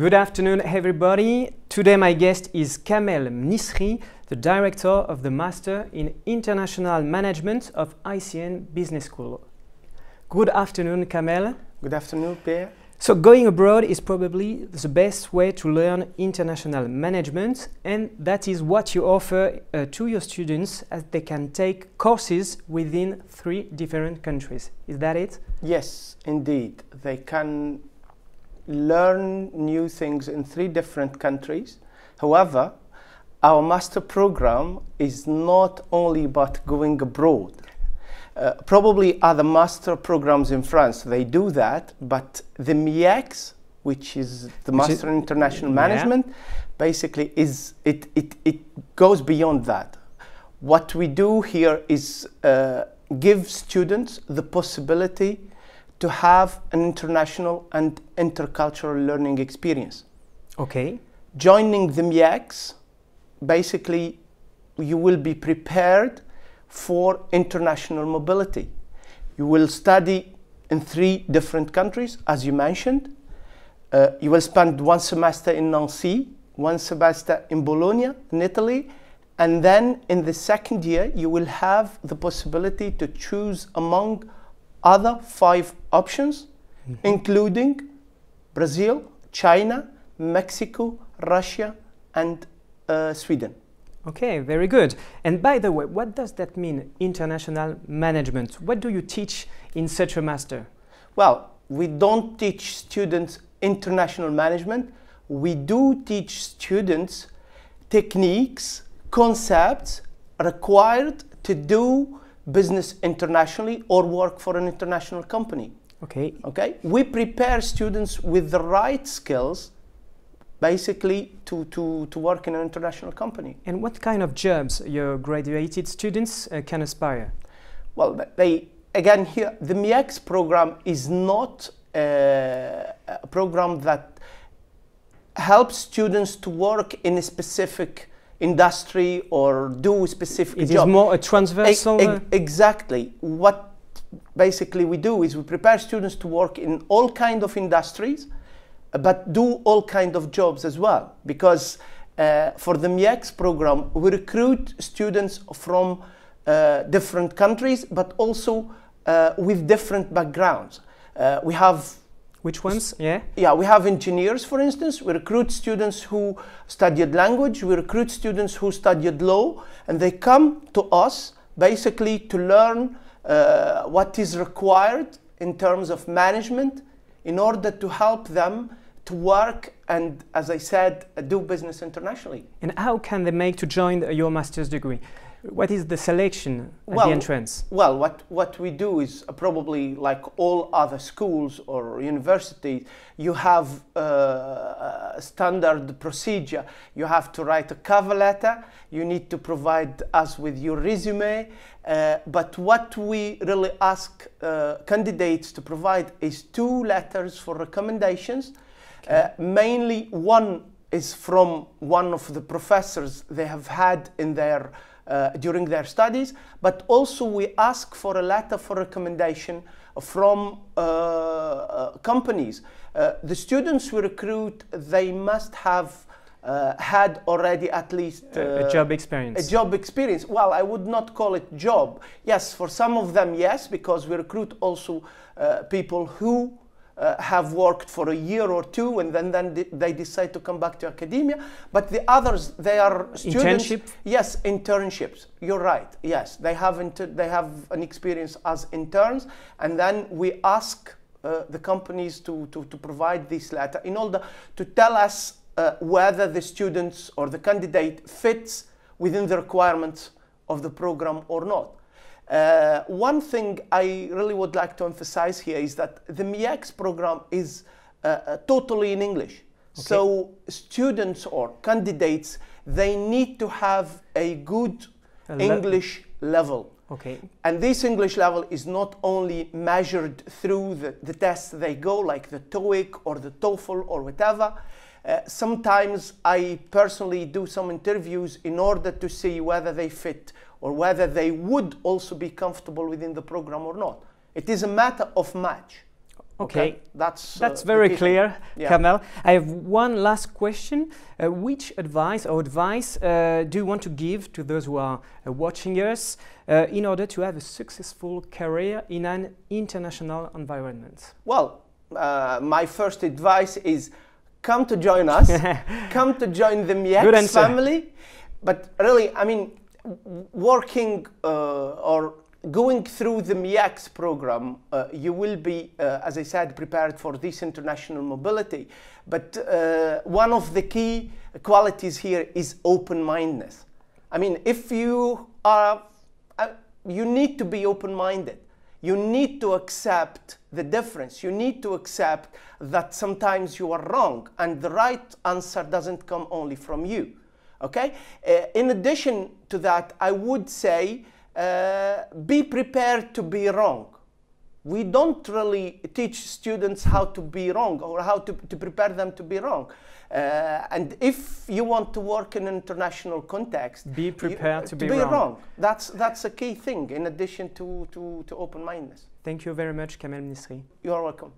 Good afternoon, everybody. Today my guest is Kamel Mnisri, the director of the Master in International Management of ICN Business School. Good afternoon, Kamel. Good afternoon, Pierre. So going abroad is probably the best way to learn international management, and that is what you offer to your students, as they can take courses within 3 different countries. Is that it? Yes, indeed. They can learn new things in 3 different countries. However, our master program is not only about going abroad. Probably other master programs in France, they do that, but the MIEX, which is the Master in International Management, basically it goes beyond that. What we do here is give students the possibility to have an international and intercultural learning experience. Okay. Joining the MIEX, basically you will be prepared for international mobility. You will study in 3 different countries, as you mentioned. You will spend 1 semester in Nancy, 1 semester in Bologna, in Italy, and then in the 2nd year you will have the possibility to choose among other 5 options, including Brazil, China, Mexico, Russia, and Sweden. Okay, very good. And by the way, what does that mean, international management? What do you teach in such a master? Well, we don't teach students international management. We do teach students techniques, concepts required to do business internationally or work for an international company. Okay. Okay? We prepare students with the right skills basically to work in an international company. And what kind of jobs your graduated students can aspire? Well, again here, the MIEX program is not a program that helps students to work in a specific industry or do a specific job. It is more a transversal... Exactly. What basically we do is we prepare students to work in all kinds of industries, but do all kinds of jobs as well. Because for the MIEX program, we recruit students from different countries, but also with different backgrounds. We have... Which ones? Yeah, we have engineers, for instance. We recruit students who studied language. We recruit students who studied law. And they come to us basically to learn what is required in terms of management in order to help them to work and, as I said, do business internationally. And how can they make to join your master's degree? What is the selection at the entrance? Well, what we do is probably like all other schools or universities, you have a standard procedure. You have to write a cover letter. You need to provide us with your resume. But what we really ask candidates to provide is 2 letters for recommendations. Okay. Mainly one is from one of the professors they have had in their during their studies, but also we ask for a letter for recommendation from companies. The students we recruit, they must have had already at least a job experience. A job experience. Well, I would not call it job. Yes, for some of them, yes, because we recruit also people who have worked for a year or 2 and then they decide to come back to academia. But the others, they are students. Internship? Yes, internships. You're right. Yes, they have an experience as interns, and then we ask the companies to provide this letter in order to tell us whether the students or the candidate fits within the requirements of the program or not. One thing I really would like to emphasize here is that the MIEX program is totally in English. Okay. So students or candidates, they need to have a good English level. Okay. And this English level is not only measured through the tests they go, like the TOEIC or the TOEFL or whatever. Sometimes I personally do some interviews in order to see whether they fit or whether they would also be comfortable within the program or not. It is a matter of match. Okay, that's very clear, yeah. Kamel. I have one last question. Which advice do you want to give to those who are watching us in order to have a successful career in an international environment? Well, my first advice is come to join us, come to join the MIEX family. But really, I mean, working or going through the MIEX program, you will be, as I said, prepared for this international mobility. But one of the key qualities here is open-mindedness. I mean, if you are, you need to be open-minded. You need to accept the difference. You need to accept that sometimes you are wrong and the right answer doesn't come only from you. Okay? In addition to that, I would say, be prepared to be wrong. We don't really teach students how to be wrong or how to prepare them to be wrong. And if you want to work in an international context, be prepared to be wrong. That's a key thing in addition to open-mindedness. Thank you very much, Kamel Mnisri. You are welcome.